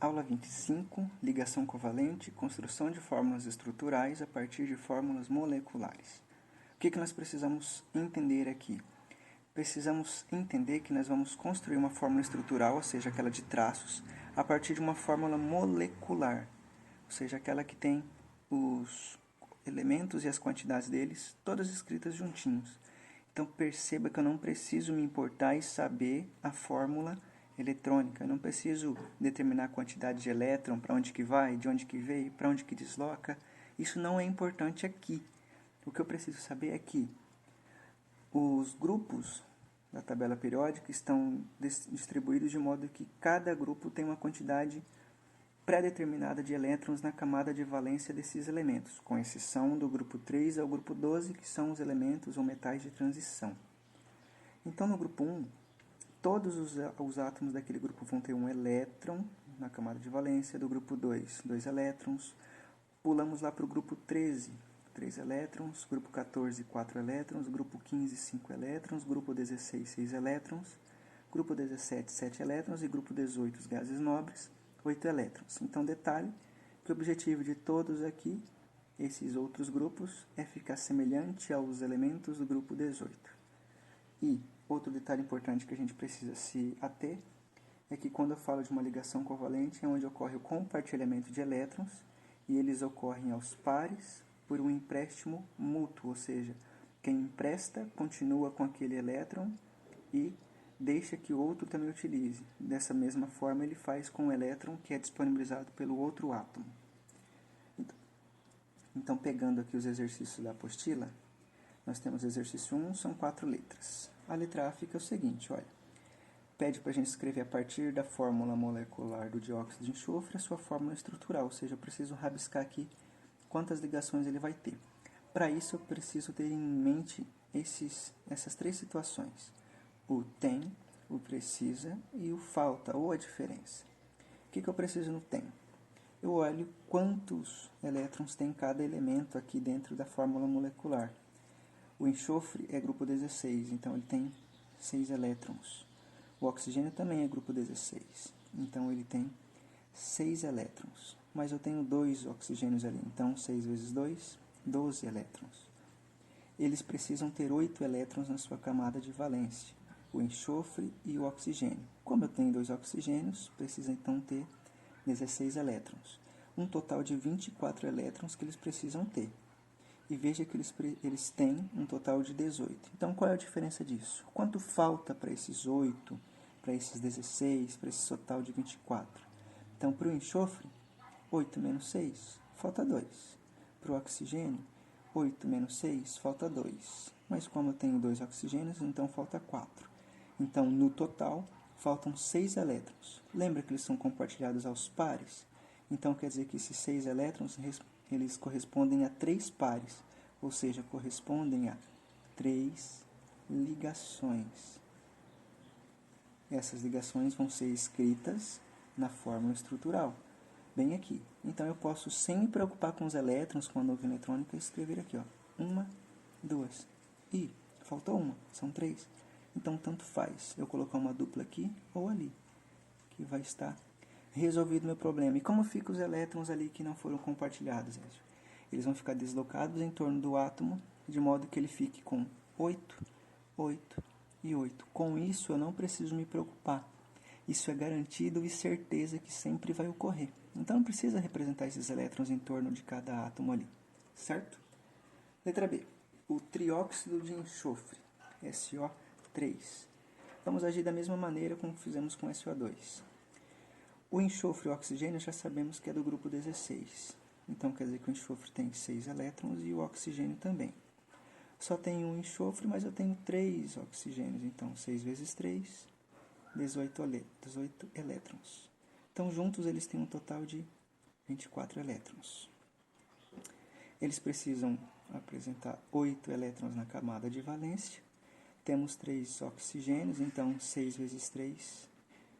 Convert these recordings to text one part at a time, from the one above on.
Aula 25, ligação covalente, construção de fórmulas estruturais a partir de fórmulas moleculares. O que nós precisamos entender aqui? Precisamos entender que nós vamos construir uma fórmula estrutural, ou seja, aquela de traços, a partir de uma fórmula molecular, ou seja, aquela que tem os elementos e as quantidades deles todas escritas juntinhos. Então perceba que eu não preciso me importar e saber a fórmula eletrônica. Eu não preciso determinar a quantidade de elétron, para onde que vai, de onde que veio, para onde que desloca. Isso não é importante aqui. O que eu preciso saber é que os grupos da tabela periódica estão distribuídos de modo que cada grupo tem uma quantidade pré-determinada de elétrons na camada de valência desses elementos, com exceção do grupo 3 ao grupo 12, que são os elementos ou metais de transição. Então, no grupo 1, todos os átomos daquele grupo vão ter um elétron na camada de valência, do grupo 2, 2 elétrons. Pulamos lá para o grupo 13, 3 elétrons, grupo 14, 4 elétrons, grupo 15, 5 elétrons, grupo 16, 6 elétrons, grupo 17, 7 elétrons e grupo 18, os gases nobres, 8 elétrons. Então, detalhe que o objetivo de todos aqui, esses outros grupos, é ficar semelhante aos elementos do grupo 18. E outro detalhe importante que a gente precisa se ater é que quando eu falo de uma ligação covalente é onde ocorre o compartilhamento de elétrons e eles ocorrem aos pares por um empréstimo mútuo, ou seja, quem empresta continua com aquele elétron e deixa que o outro também utilize. Dessa mesma forma ele faz com o elétron que é disponibilizado pelo outro átomo. Então, pegando aqui os exercícios da apostila, nós temos exercício 1, são 4 letras. A letra A fica o seguinte, olha, pede para a gente escrever a partir da fórmula molecular do dióxido de enxofre a sua fórmula estrutural, ou seja, eu preciso rabiscar aqui quantas ligações ele vai ter. Para isso, eu preciso ter em mente essas 3 situações. O tem, o precisa e o falta, ou a diferença. O que eu preciso no tem? Eu olho quantos elétrons tem cada elemento aqui dentro da fórmula molecular. O enxofre é grupo 16, então ele tem 6 elétrons. O oxigênio também é grupo 16, então ele tem 6 elétrons. Mas eu tenho 2 oxigênios ali, então 6 vezes 2, 12 elétrons. Eles precisam ter 8 elétrons na sua camada de valência, o enxofre e o oxigênio. Como eu tenho 2 oxigênios, precisa então ter 16 elétrons. Um total de 24 elétrons que eles precisam ter. E veja que eles têm um total de 18. Então, qual é a diferença disso? Quanto falta para esses 8, para esses 16, para esse total de 24? Então, para o enxofre, 8 menos 6, falta 2. Para o oxigênio, 8 menos 6, falta 2. Mas como eu tenho 2 oxigênios, então falta 4. Então, no total, faltam 6 elétrons. Lembra que eles são compartilhados aos pares? Então, quer dizer que esses 6 elétrons, eles correspondem a 3 pares, ou seja, correspondem a 3 ligações. Essas ligações vão ser escritas na fórmula estrutural, bem aqui. Então, eu posso, sem me preocupar com os elétrons, com a nuvem eletrônica, escrever aqui, ó, 1, 2, e faltou uma, são 3. Então, tanto faz eu colocar uma dupla aqui ou ali, que vai estar resolvido o meu problema. E como ficam os elétrons ali que não foram compartilhados? Eles vão ficar deslocados em torno do átomo, de modo que ele fique com 8, 8 e 8. Com isso, eu não preciso me preocupar. Isso é garantido e certeza que sempre vai ocorrer. Então, não precisa representar esses elétrons em torno de cada átomo ali, certo? Letra B. O trióxido de enxofre, SO3. Vamos agir da mesma maneira como fizemos com SO2. O enxofre e o oxigênio já sabemos que é do grupo 16. Então, quer dizer que o enxofre tem 6 elétrons e o oxigênio também. Só tenho um enxofre, mas eu tenho 3 oxigênios. Então, 6 vezes 3, 18 elétrons. Então, juntos eles têm um total de 24 elétrons. Eles precisam apresentar 8 elétrons na camada de valência. Temos 3 oxigênios, então 6 vezes 3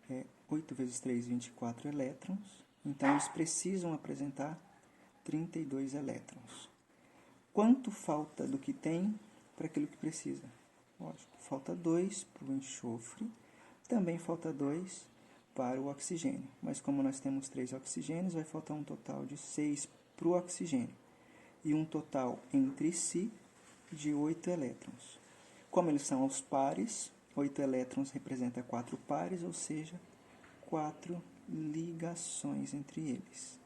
é 8 vezes 3, 24 elétrons. Então, eles precisam apresentar 32 elétrons. Quanto falta do que tem para aquilo que precisa? Lógico, falta 2 para o enxofre, também falta 2 para o oxigênio. Mas como nós temos 3 oxigênios, vai faltar um total de 6 para o oxigênio. E um total entre si de 8 elétrons. Como eles são aos pares, 8 elétrons representa 4 pares, ou seja, 4 ligações entre eles.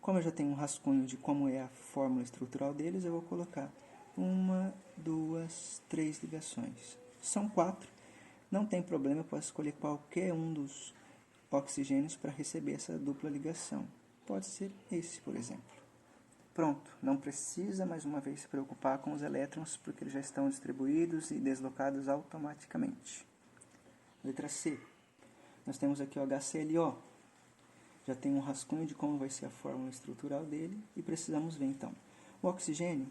Como eu já tenho um rascunho de como é a fórmula estrutural deles, eu vou colocar 1, 2, 3 ligações. São 4. Não tem problema, eu posso escolher qualquer um dos oxigênios para receber essa dupla ligação. Pode ser esse, por exemplo. Pronto, não precisa mais uma vez se preocupar com os elétrons, porque eles já estão distribuídos e deslocados automaticamente. Letra C. Nós temos aqui o HClO. Já tem um rascunho de como vai ser a fórmula estrutural dele e precisamos ver então. O oxigênio,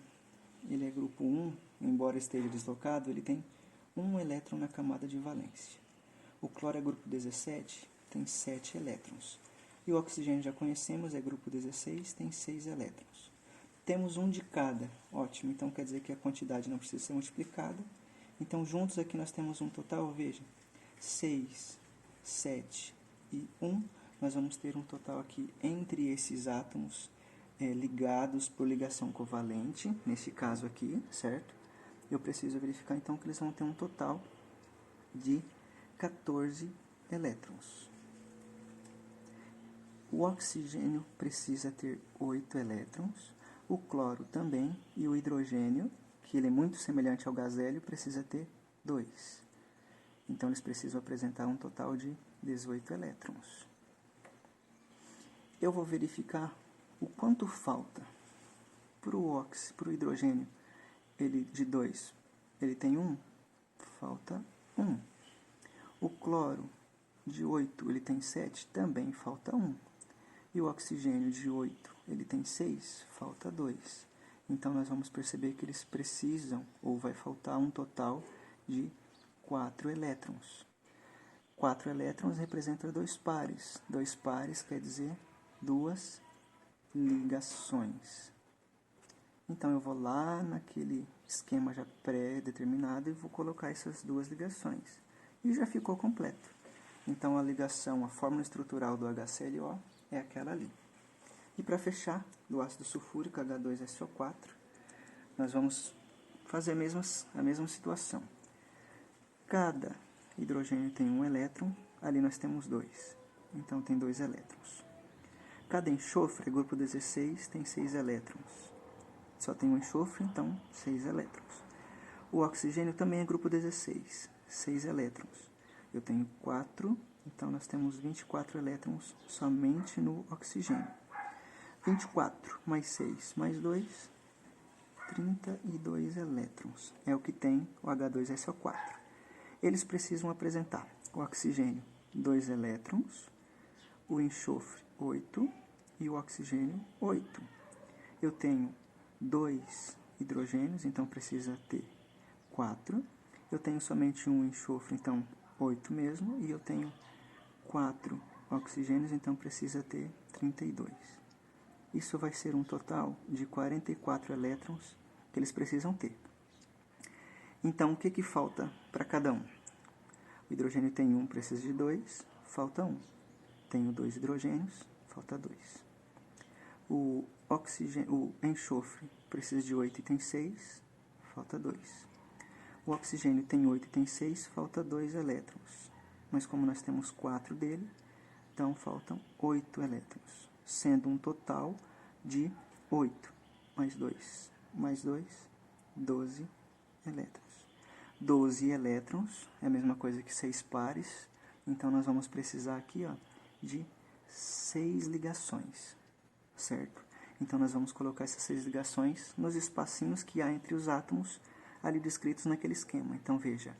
ele é grupo 1, embora esteja deslocado, ele tem 1 elétron na camada de valência. O cloro é grupo 17, tem 7 elétrons. E o oxigênio já conhecemos, é grupo 16, tem 6 elétrons. Temos um de cada, ótimo, então quer dizer que a quantidade não precisa ser multiplicada. Então juntos aqui nós temos um total, veja, 6, 7 e 1. Nós vamos ter um total aqui entre esses átomos ligados por ligação covalente, nesse caso aqui, certo? Eu preciso verificar então que eles vão ter um total de 14 elétrons. O oxigênio precisa ter 8 elétrons, o cloro também, e o hidrogênio, que ele é muito semelhante ao gás hélio, precisa ter 2. Então eles precisam apresentar um total de 18 elétrons. Eu vou verificar o quanto falta para o hidrogênio. Ele de 2, ele tem 1, falta 1. O cloro de 8, ele tem 7, também falta 1. E o oxigênio de 8, ele tem 6, falta 2. Então nós vamos perceber que eles precisam, ou vai faltar um total de 4 elétrons. 4 elétrons representam 2 pares. 2 pares quer dizer 2 ligações. Então eu vou lá naquele esquema já pré-determinado e vou colocar essas 2 ligações. E já ficou completo. Então a ligação, a fórmula estrutural do HClO é aquela ali. E para fechar, do ácido sulfúrico H2SO4, nós vamos fazer a mesma situação. Cada hidrogênio tem 1 elétron, ali nós temos 2. Então tem 2 elétrons. Cada enxofre, grupo 16, tem 6 elétrons. Só tem um enxofre, então 6 elétrons. O oxigênio também é grupo 16, 6 elétrons. Eu tenho 4, então nós temos 24 elétrons somente no oxigênio. 24 mais 6 mais 2, 32 elétrons. É o que tem o H2SO4. Eles precisam apresentar o oxigênio 2 elétrons, o enxofre 8 e o oxigênio 8. Eu tenho 2 hidrogênios, então precisa ter 4. Eu tenho somente um enxofre, então 8 mesmo. E eu tenho 4 oxigênios, então precisa ter 32. Isso vai ser um total de 44 elétrons que eles precisam ter. Então, o que falta para cada um? O hidrogênio tem 1, precisa de 2, falta 1. Tenho 2 hidrogênios, falta 2. O enxofre precisa de 8 e tem 6, falta 2. O oxigênio tem 8 e tem 6, falta 2 elétrons. Mas como nós temos 4 dele, então faltam 8 elétrons, sendo um total de 8 mais 2 mais 2, 12 elétrons. 12 elétrons é a mesma coisa que 6 pares, então nós vamos precisar aqui de 6 ligações, certo? Então nós vamos colocar essas 6 ligações nos espacinhos que há entre os átomos ali descritos naquele esquema. Então veja,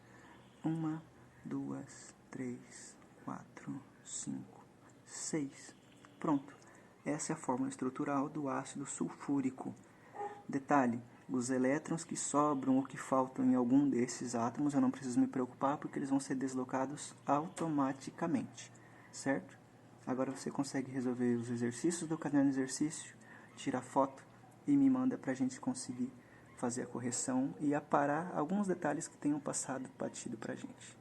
1, 2, 3, 4, 5, 6. Pronto. Essa é a fórmula estrutural do ácido sulfúrico. Detalhe, os elétrons que sobram ou que faltam em algum desses átomos, eu não preciso me preocupar porque eles vão ser deslocados automaticamente, certo? Agora você consegue resolver os exercícios do caderno de exercício, tira foto e me manda para a gente conseguir fazer a correção e aparar alguns detalhes que tenham passado batido para a gente.